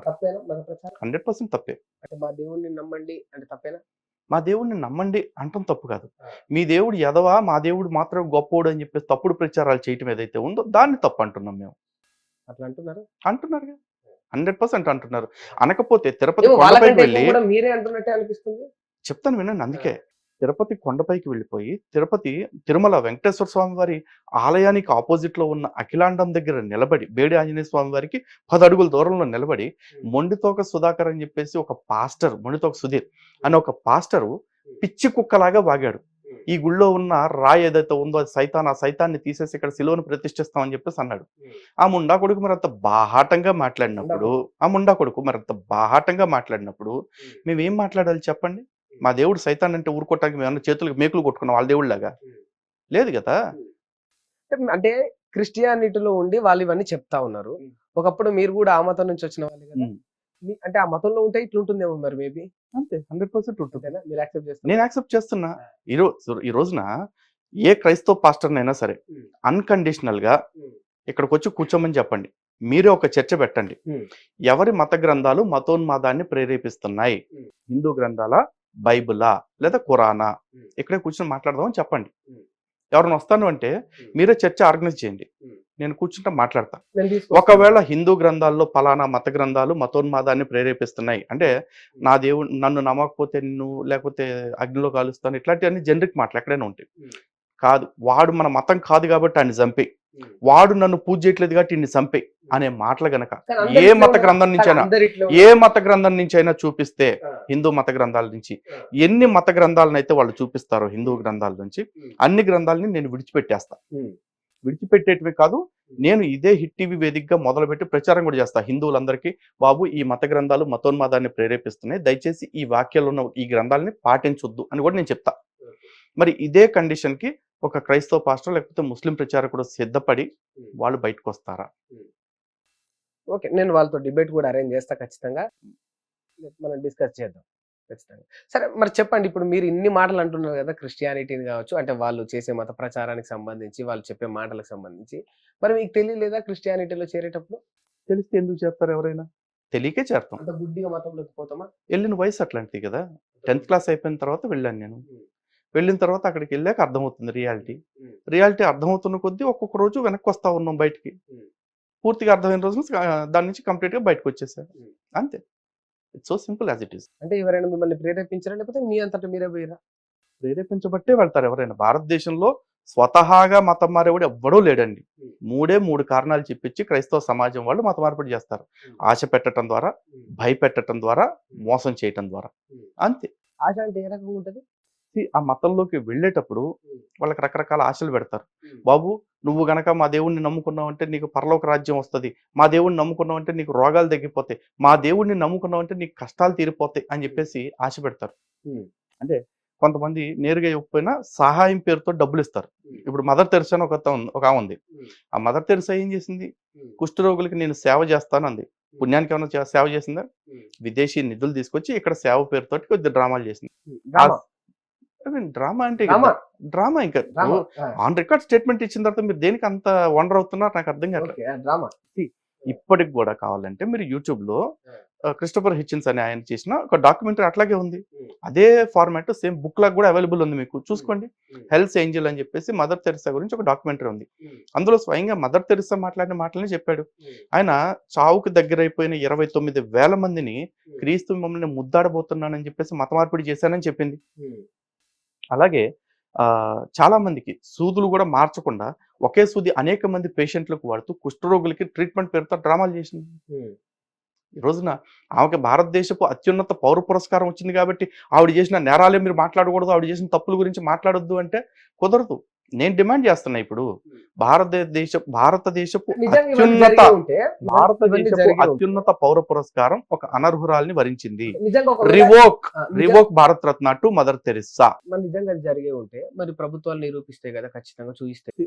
తప్పేనా మత ప్రచారం? 100% తప్పే. అంటే మా దేవుడిని నమ్మండి అంటే తప్పేనా? మా దేవుడిని నమ్మండి అంటం తప్పు కాదు. ఆ! మీ దేవుడు ఎదవా, మా దేవుడు మాత్రం గొప్పోడు అని చెప్పేసి తప్పుడు ప్రచారాలు చేయటం ఏదైతే ఉందో దాన్ని తప్పు అంటున్నాం మేము. అట్లా అంటున్నారా? అంటున్నారుగా. 100% అంటున్నారు. అనకపోతే తిరుపతి ఏమో కొండపైకి వాళ్ళకంటే వెళ్ళి ఎక్కువ గూడా మీరే అంటున్నట్టే అనిపిస్తుంది. చెప్తాను వినండి. ఆ! అందుకే తిరుపతి కొండపైకి వెళ్ళిపోయి తిరుమల వెంకటేశ్వర స్వామి వారి ఆలయానికి అపోజిట్‌లో ఉన్న అఖిలాండం దగ్గర నిలబడి, బేడి ఆంజనేయ స్వామి వారికి 10 అడుగుల దూరంలో నిలబడి, హ్మ్. మొండితోక సుధాకర్ అని చెప్పేసి ఒక పాస్టర్, మొండితోక సుధీర్ అనే ఒక పాస్టరు హ్మ్. పిచ్చి కుక్కలాగా వాగాడు. హ్మ్. ఈ గుడిలో ఉన్న రాయి ఏదైతే ఉందో అది సైతాన్, ఆ సైతాన్ని తీసేసి ఇక్కడ సిలువను ప్రతిష్ఠిస్తాం అని చెప్పేసి అన్నాడు. హ్మ్. ఆ ముండా కొడుకు మరంత బాహాటంగా మాట్లాడినప్పుడు, ఉండకూడదు. ఆ ముండా కొడుకు మరంత బాహాటంగా మాట్లాడినప్పుడు హ్మ్. మేమేం మాట్లాడాలి చెప్పండి? మా దేవుడు సైతాన్ అంటే ఊరుకోవటానికి మేమన్నా చేతులకు మేకులు కొట్టుకున్నాం వాళ్ళ దేవుడిలాగా? హ్మ్. లేదు గదా! హ్మ్. అంటే క్రిస్టియానిటీలో ఉండి వాళ్ళు ఇవన్నీ చెప్తా ఉన్నారు. హ్మ్. ఒకప్పుడు మీరు గూడా ఆ మతం నుంచి వచ్చిన వాళ్ళే గదా! హ్మ్. అంటే ఆ మతంలో ఉంటే ఇట్లుంటుందేమో మరి మేబీ. అంతే 100% ఉంటుంది. అంతేనా? మీరు యాక్సెప్ట్ నేను చేస్తున్నారా? యాక్సెప్ట్ చేస్తున్నా. ఆ! ఈ రోజున ఏ క్రైస్తవ పాస్టర్‌నైనా సరే హ్మ్. అన్‌కండిషనల్‌గా హ్మ్. ఇక్కడికొచ్చి కూర్చోమని చెప్పండి. మీరే ఒక చర్చ పెట్టండి. హ్మ్. ఎవరి మత గ్రంథాలు మతోన్మాదాన్ని ప్రేరేపిస్తున్నాయి? హ్మ్. హిందూ గ్రంథాలా? బైబిలా? లేదా ఖురానా? హ్మ్. ఇక్కడే కూర్చొని మాట్లాడదాం అని చెప్పండి. హ్మ్. ఎవరైనా వస్తాను అంటే హ్మ్. మీరే చర్చ ఆర్గనైజ్ చేయండి. హ్మ్. నేను కూర్చుంటే మాట్లాడతా. నేను తీసుకొస్తాను. ఒకవేళ హిందూ గ్రంథాల్లో పలానా మత గ్రంథాలు మతోన్మాదాన్ని ప్రేరేపిస్తున్నాయి. అంటే హ్మ్. నా దేవుడు నన్ను నమ్మకపోతే నిన్ను లేకపోతే అగ్నిలో కాలుస్తాను. ఇట్లాంటివన్నీ జనరిక్ మాటలు ఎక్కడైనా ఉంటాయి. హ్మ్. కాదు. వాడు మన మతం కాదు కాబట్టి ఆడిని చంపేయి. హ్మ్. వాడు నన్ను పూజ చేయట్లేదు కాబట్టి ఈడిని చంపేయి హ్మ్. అనే మాటలు గనక కానీ అందరు ఏ ఇట్లే మత ఉన్నారు. గ్రంథం కానీ నుంచైనా, అందరు ఇట్లే ఏ ఉన్నారు. మత గ్రంథం నుంచైనా చూపిస్తే ఆ! హిందూ మత గ్రంథాల నుంచి ఆ! ఎన్ని మత గ్రంథాలనైతే వాళ్ళు చూపిస్తారో హిందూ హ్మ్. గ్రంథాల నుంచి హ్మ్. అన్ని గ్రంథాలని నేను విడిచిపెట్టేస్తా. హ్మ్. విడిచిపెట్టేటివే కాదు. హ్మ్. నేను ఇదే హిట్ టీవీ వేదికగా మొదలుపెట్టి ప్రచారం కూడా చేస్తా. హిందువులందరికీ బాబు ఈ మత గ్రంథాలు మతోన్మాదాన్ని ప్రేరేపిస్తున్నాయి. దయచేసి ఈ వాక్యాల్లో ఉన్న ఈ గ్రంథాలని పాటించొద్దు అని కూడా నేను చెప్తా. ఓకే. మరి ఇదే కండిషన్‌కి ఒక క్రైస్తవ పాస్టర్ లేకపోతే ముస్లిం ప్రచారకుడు సిద్ధపడి హ్మ్. వాళ్ళు బయటకొస్తారా? హ్మ్. ఓకే. నేను వాళ్ళతో డిబేట్ గూడా అరేంజ్ చేస్తా ఖచ్చితంగా. మనం డిస్కస్ చేద్దాం. ఖచ్చితంగా. సరే మరి చెప్పండి. ఇప్పుడు మీరు ఇన్ని మాటలు అంటున్నారు గదా! క్రిస్టియానిటీని గావచ్చు, అంటే వాళ్ళు చేసే మత ప్రచారానికి సంబంధించి, వాళ్ళు చెప్పే మాటలకు సంబంధించి. మరి మీకు తెలియలేదా క్రిస్టియానిటీలో చేరేటప్పుడు? తెలిస్తే ఎందుకు చేస్తారు ఎవరైనా? తెలియకే చేరతాం. అంత గుడ్డిగా మతంలోకి పోతామా? ఎళ్ళిన వయసు అట్లాంటిది కదా! అంత 10థ్ గుడ్డి క్లాస్ అయిపోయిన తర్వాత వెళ్ళాను నేను. హ్మ్. వెళ్ళిన తర్వాత అక్కడికెళ్ళాక అర్థమవుతుంది హ్మ్. రియాలిటీ. హ్మ్. రియాలిటీ అర్థమవుతున్న కొద్దీ ఒక్కొక్క రోజు వెనక్కొస్తా ఉన్నాం బయటికి. హ్మ్. పూర్తిగా అర్థమైన రోజున దాని నుంచి కంప్లీట్‌గా బయటకొచ్చేసా. హ్మ్. అంతే. It's so simple as it is. అంటే ఎవరైనా మిమ్మల్ని ప్రేరేపించారా? లేకపోతే మీ అంతట మీరే పోయిర్రా? ప్రేరేపించబట్టే వెళ్తారు ఎవరైనా. భారతదేశంలో స్వతహాగా మతం మారేవాడు ఎవ్వడూ లేడండి. హ్మ్. 3 కారణాలు చెప్పించి క్రైస్తవ సమాజం వాళ్ళు మత మార్పిడి చేస్తారు. హ్మ్. ఆశ పెట్టటం ద్వారా, హ్మ్. భయపెట్టటం ద్వారా, హ్మ్. మోసం చేయటం ద్వారా. హ్మ్. అంతే. ఆశ అంటే ఏ రకంగా ఉంటది? ఆ మతంలోకి వెళ్ళేటప్పుడు హ్మ్. వాళ్ళకి రకరకాల ఆశలు పెడతారు. హ్మ్. బాబు నువ్వు గనక మా దేవుడిని నమ్ముకున్నావంటే నీకు పరలోక రాజ్యం వస్తది. మా దేవుడిని నమ్ముకున్నావంటే నీకు రోగాలు తగ్గిపోతాయి. మా దేవుడిని నమ్ముకున్నావంటే నీకు కష్టాలు తీరిపోతాయి అని హ్మ్. చెప్పేసి ఆశ పెడతారు. హ్మ్. అంటే కొంతమంది నేరుగా ఇవ్వకపోయినా సహాయం పేరుతో డబ్బులిస్తారు. హ్మ్. ఇప్పుడు మదర్ తెరెసా అని ఒకామె ఉంది. హ్మ్. ఆ మదర్ తెరెసా ఏం చేసింది? హ్మ్. కుష్ఠరోగులకి నేను సేవ చేస్తానంది. హ్మ్. పుణ్యానికి ఏమన్నా సేవ చేసిందా? హ్మ్. విదేశీ నిధులు తీసుకొచ్చి ఇక్కడ సేవ పేరుతోటి కొద్దిగా డ్రామాలు చేసింది. హ్మ్. ఆ డ్రామా. డ్రామా అంటే డ్రామా. డ్రామా ఇంకా ఇప్పుడు డ్రామా. ఆ! ఆన్ రికార్డ్ స్టేట్మెంట్ ఇచ్చిన తర్వాత మీరు దేనికి అంత వండర్ అవుతున్నారు నాకు అర్థం కావట్లేదు. ఓకే. ఆ! డ్రామా. See, ఆ! ఇప్పటికి గూడా కావాలంటే మీరు యూట్యూబ్‌లో ఆ! 'క్రిస్టోఫర్ హిచెన్స్' అనే ఆయన చేసిన ఒక డాక్యుమెంటరీ అట్లాగే ఉంది. హ్మ్. అదే ఫార్మాట్ సేమ్ బుక్ లాగా గూడా అవైలబుల్ ఉంది మీకు. హ్మ్. చూసుకోండి. హ్మ్. 'హెల్స్ ఏంజెల్' అని చెప్పేసి మదర్ తెరెసా గురించి ఒక డాక్యుమెంటరీ ఉంది. హ్మ్. అందులో స్వయంగా మదర్ తెరెసా మాట్లాడిన మాటలనే చెప్పాడు. హ్మ్. ఆయన చావుకు దగ్గరైపోయిన 29,000 మందిని హ్మ్. క్రీస్తు మిమ్మల్ని ముద్దాడబోతున్నానని చెప్పేసి మత మార్పిడి చేశానని చెప్పింది. హ్మ్. అలాగే చాలా మందికి సూదులు గూడా మార్చకుండా ఒకే సూది అనేక మంది పేషెంట్‌లకు వాడుతూ కుష్ఠరోగులకి ట్రీట్‌మెంట్ పేరుతో డ్రామాలు చేసింది. హ్మ్. ఈ రోజున ఆమెకి భారతదేశపు అత్యున్నత పౌర పురస్కారం వచ్చింది కాబట్టి, ఆవిడ చేసిన నేరాలే మీరు మాట్లాడకూడదు, ఆవిడ చేసిన తప్పుల గురించి మాట్లాడొద్దు అంటే కుదరదు. నేను డిమాండ్ చేస్తున్నా ఇప్పుడు. హ్మ్. భారతదేశపు నిజంగా ఇవన్నీ జరిగే ఉంటే ఇవన్నీ భారతదేశపు జరిగే ఉంటే అత్యున్నత పౌర పురస్కారం ఒక అనర్హురాలిని వరించింది. ఓకే. నిజంగా ఒకవేళ రివోక్, ఆ! Revoke Bharat Ratna to Mother Teresa. మరి నిజంగా అది జరిగే ఉంటే మరి ప్రభుత్వాలు నిరూపిస్తాయి గదా! ఖచ్చితంగా చూయిస్తాయి.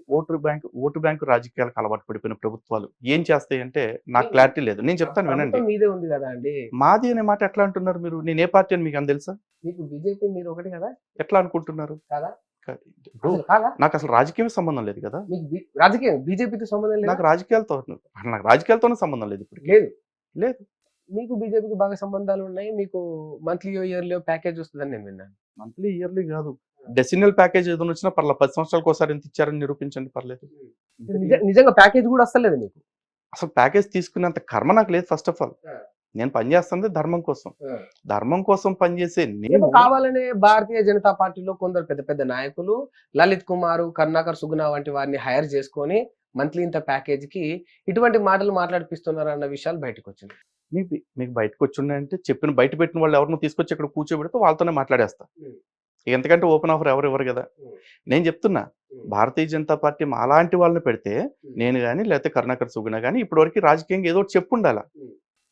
ఓటు బ్యాంక్ రాజకీయాలకు అలవాటు పడిపోయిన ప్రభుత్వాలు ఏం చేస్తాయంటే మీ నాకు క్లారిటీ లేదు. నేను చెప్తాను వినండి. ప్రభుత్వం మీదే ఉంది గదా అండి! మాది అనే మాట ఎట్లా అంటున్నారు మీరు? నేను ఏ పార్టీ అని మీకేమైనా తెలుసా? మీకు బీజేపీ మీరు ఒకటే గదా! ఎట్లా అనుకుంటున్నారు? కాదా? కాదు. ఇప్పుడు అసలు కాదా? నాకసలు రాజకీయమే సంబంధం లేదు కదా! మీకు రాజకీయం బీజేపీతో సంబంధం లేదా? నాకు రాజకీయాలతోనే సంబంధం లేదు ఇప్పటికి. లేదు. లేదు. మీకు బీజేపీకి బాగా సంబంధాలు ఉన్నాయి. మీకు మంత్లీ ఇయర్లీ ప్యాకేజ్ వస్తుందని నేను విన్నాను. మంత్లీ ఇయర్లీ కాదు, డెసినల్ ప్యాకేజ్ ఏదైనా వచ్చినా పర్లేదు, 10 సంవత్సరాలకు ఒకసారి ఎంత ఇచ్చారని నిరూపించండి, పర్లేదు. నిజంగా ప్యాకేజ్ కూడా వస్తలేదు మీకు. అసలు ప్యాకేజ్ తీసుకునేంత కర్మ నాకు లేదు. ఫస్ట్ ఆఫ్ ఆల్ నేను పనిచేస్తుంది ధర్మం కోసం. ధర్మం కోసం పనిచేసే నేను కావాలనే భారతీయ జనతా పార్టీలో కొందరు పెద్ద పెద్ద నాయకులు లలిత్ కుమార్, కరుణాకర్ సుగుణ వంటి వారిని హైర్ చేసుకొని మంత్లీ ఇంత ప్యాకేజ్ కి ఇటువంటి మాటలు మాట్లాడిపిస్తున్నారు అన్న విషయాలు బయటకు వచ్చింది. మీకు బయటకు వచ్చి ఉన్నాయంటే చెప్పిన బయట పెట్టిన వాళ్ళు ఎవరినో తీసుకొచ్చి ఇక్కడ కూర్చోబెడితే వాళ్ళతోనే మాట్లాడేస్తా. ఎంతకంటే ఓపెన్ ఆఫర్ ఎవరు ఇవ్వరు కదా. నేను చెప్తున్నా, భారతీయ జనతా పార్టీ అలాంటి వాళ్ళని పెడితే నేను కానీ లేకపోతే కరుణాకర్ సుగుణ కానీ ఇప్పటివరకు రాజకీయంగా ఏదో ఒకటి చెప్పు ఉండాలా.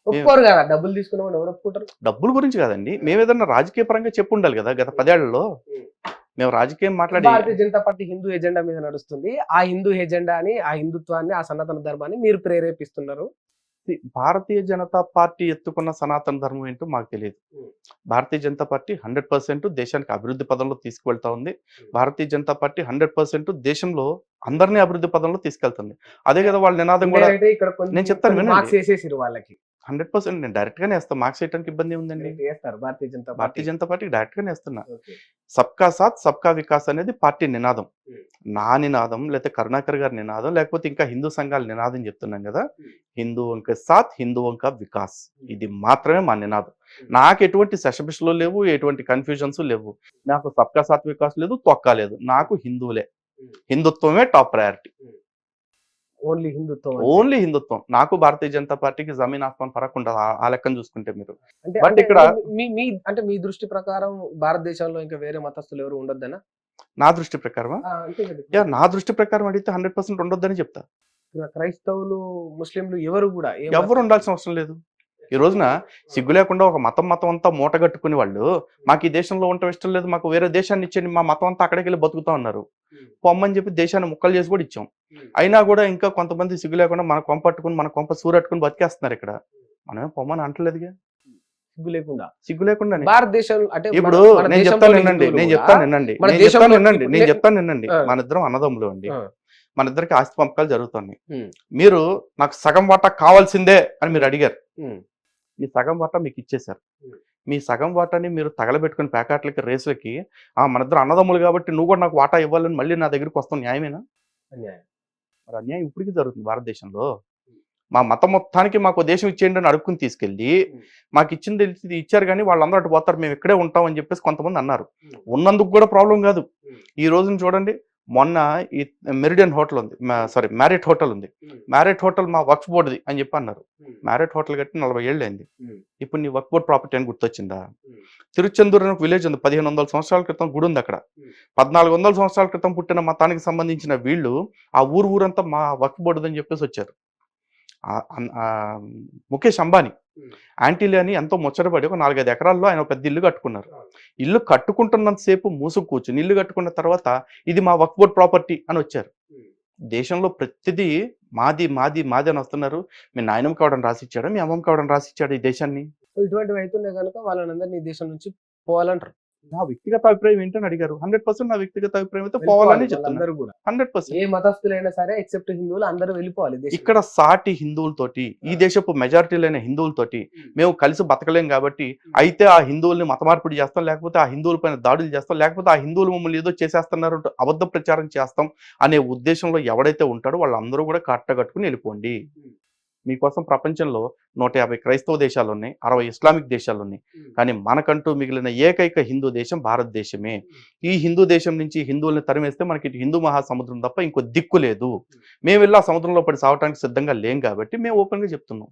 ఒప్పుకోరు కదా, డబ్బులు తీసుకున్న వాళ్ళు ఎవరు ఒప్పుకుంటారు? డబ్బుల గురించి కాదండి, మేము ఏదన్నా రాజకీయ పరంగా చెప్పు ఉండాలి కదా. గత 10 ఏళ్లలో మేము రాజకీయం మాట్లాడి భారతీయ జనతా పార్టీ హిందూ ఎజెండా మీద నడుస్తుంది. ఆ హిందూ ఎజెండాని, ఆ హిందుత్వాన్ని, ఆ సనాతన ధర్మాన్ని మీరు ప్రేరేపిస్తున్నారు. భారతీయ జనతా పార్టీ ఎత్తుకున్న సనాతన ధర్మం ఏంటో మాకు తెలియదు. భారతీయ జనతా పార్టీ 100% దేశానికి అభివృద్ధి పదంలో తీసుకువెళ్తా ఉంది. భారతీయ జనతా పార్టీ 100% దేశంలో అందరినీ అభివృద్ధి పదంలో తీసుకెళ్తుంది. అదే కదా వాళ్ళ నినాదం కూడా. నేను చెప్తాను వినండి, వాళ్ళకి 100% నేను డైరెక్ట్ గానే వేస్తాను. మార్క్స్ వేయడానికి ఇబ్బంది ఉందండి. భారతీయ జనతా పార్టీకి డైరెక్ట్ గానే వేస్తున్నా. సబ్కా సాత్ సబ్కా వికాస్ అనేది పార్టీ నినాదం. నా నినాదం, లేకపోతే కరుణాకర్ గారి నినాదం, లేకపోతే ఇంకా హిందూ సంఘాల నినాదం చెప్తున్నాం కదా. హిందువుంక సాత్, హిందువుంక వికాస్, ఇది మాత్రమే మా నినాదం. నాకు ఎటువంటి సెషబిషలు లేవు, ఎటువంటి కన్ఫ్యూజన్స్ లేవు. నాకు సబ్కా సాత్ వికాస్ లేదు, తొక్క లేదు. నాకు హిందువులే, హిందుత్వమే టాప్ ప్రయారిటీ. ఓన్లీ హిందుత్వం. నాకు భారతీయ జనతా పార్టీకి జమీన్ ఆస్మాన్ ఫరక్ ఉండదు ఆ లెక్కను చూసుకుంటే మీరు. బట్ ఇక్కడ అంటే మీ దృష్టి ప్రకారం భారతదేశంలో ఇంకా వేరే మతస్థులు ఎవరు ఉండొద్దనా? నా దృష్టి ప్రకారం నా దృష్టి ప్రకారం అడిగితే 100% ఉండొద్దని చెప్తా. క్రైస్తవులు, ముస్లింలు ఎవరు కూడా ఎవరు ఉండాల్సిన అవసరం లేదు. ఈ రోజున సిగ్గు లేకుండా ఒక మతం అంతా మూటగట్టుకుని వాళ్ళు మాకు ఈ దేశంలో ఉండటం ఇష్టం లేదు, మాకు వేరే దేశాన్ని ఇచ్చేయండి, మా మతం అంతా అక్కడికి వెళ్ళి బతుకుతా ఉన్నారు. పొమ్మని చెప్పి దేశాన్ని ముక్కలు చేసి కూడా ఇచ్చాం. అయినా కూడా ఇంకా కొంతమంది సిగ్గు లేకుండా మన కొంప పట్టుకుని, మన కొంప సూరట్టుకుని బతికేస్తున్నారు ఇక్కడ. మనమే పొమ్మని అంటలేదుగా, సిగ్గు లేకుండా. భారతదేశం అంటే ఇప్పుడు నేను చెప్తాను వినండి. మన ఇద్దరం అన్నదమ్ములు అండి. మన ఇద్దరికి ఆస్తి పంపకాలు జరుగుతున్నాయి. మీరు నాకు సగం వాటా కావాల్సిందే అని మీరు అడిగారు. మీ సగం వాటా మీకు ఇచ్చేశారు. మీ సగం వాటాని మీరు తగలబెట్టుకుని ప్యాకెట్లకి, రేసులకి మన ఇద్దరు అన్నదమ్ములు కాబట్టి నువ్వు కూడా నాకు వాటా ఇవ్వాలని మళ్ళీ నా దగ్గరికి వస్తాం, న్యాయమేనా? మరి అన్యాయం ఇప్పటికీ జరుగుతుంది భారతదేశంలో. మా మతం మొత్తానికి మాకు దేశం ఇచ్చేయండి అని అడుక్కుని తీసుకెళ్ళి మాకు ఇచ్చింది ఇచ్చారు, కానీ వాళ్ళందరూ అటు పోతారు, మేము ఇక్కడే ఉంటాం అని చెప్పేసి కొంతమంది అన్నారు. ఉన్నందుకు కూడా ప్రాబ్లం కాదు. ఈ రోజున చూడండి, మొన్న ఈ మెరిడియన్ హోటల్ ఉంది, మ్యారిట్ హోటల్ ఉంది. మ్యారిట్ హోటల్ మా వక్ఫ్ బోర్డుది అని చెప్పి అన్నారు. మ్యారిట్ హోటల్ కట్టి 40 ఏళ్ళు అయింది. ఇప్పుడు నీ వక్ఫ్ బోర్డ్ ప్రాపర్టీ అని గుర్తొచ్చిందా? తిరుచెందూరు అని ఒక విలేజ్ ఉంది, 1500 సంవత్సరాల క్రితం గుడి ఉంది అక్కడ. 1400 సంవత్సరాల క్రితం పుట్టిన మతానికి సంబంధించిన వీళ్ళు ఆ ఊరంతా మా వక్ఫ్ బోర్డు అని చెప్పేసి వచ్చారు. ముఖేష్ అంబానీ యాంటీలే అని ఎంతో ముచ్చటపడి ఒక 4-5 ఎకరాల్లో ఆయన పెద్ద ఇల్లు కట్టుకున్నారు. ఇల్లు కట్టుకుంటున్నంతసేపు మూసుకు కూర్చుని ఇల్లు కట్టుకున్న తర్వాత ఇది మా వక్ఫ్ బోర్డ్ ప్రాపర్టీ అని వచ్చారు. దేశంలో ప్రతిదీ మాది మాది మాది అని వస్తున్నారు. మీ నాయనమ్మ కావడం రాసిచ్చాడు, మీ అమ్మమ్మ కావడం రాసిచ్చాడు ఈ దేశాన్ని. ఇటువంటివి అవుతున్నాయి కనుక వాళ్ళందరినీ దేశం నుంచి పోవాలంటారు. నా వ్యక్తిగత అభిప్రాయం ఏంటని అడిగారు. 100% నా వ్యక్తిగత అభిప్రాయం అయితే పోవాలని చెప్తున్నారు. 100% ఏ మతస్థులైనా సరే ఎక్సెప్ట్ హిందువులు అందరూ వెళ్ళిపోవాలి. ఇక్కడ సాటి హిందువులతోటి, ఈ దేశపు మెజారిటీలైన హిందువులతోటి మేము కలిసి బతకలేం కాబట్టి అయితే ఆ హిందువుల్ని మత మార్పిడి చేస్తాం, లేకపోతే ఆ హిందువుల పైన దాడులు చేస్తాం, లేకపోతే ఆ హిందువులు మమ్మల్ని ఏదో చేసేస్తున్నారు అబద్ధ ప్రచారం చేస్తాం అనే ఉద్దేశంలో ఎవడైతే ఉంటాడో వాళ్ళందరూ కూడా కట్టగట్టుకుని వెళ్ళిపోండి. మీకోసం ప్రపంచంలో 150 క్రైస్తవ దేశాలు ఉన్నాయి, 60 ఇస్లామిక్ దేశాలు ఉన్నాయి. కానీ మనకంటూ మిగిలిన ఏకైక హిందూ దేశం భారతదేశమే. ఈ హిందూ దేశం నుంచి హిందువుల్ని తరిమేస్తే మనకి హిందూ మహాసముద్రం తప్ప ఇంకో దిక్కు లేదు. మేము వెళ్ళి ఆ సముద్రంలో పడి సావటానికి సిద్ధంగా లేం కాబట్టి మేము ఓపెన్గా చెప్తున్నాం.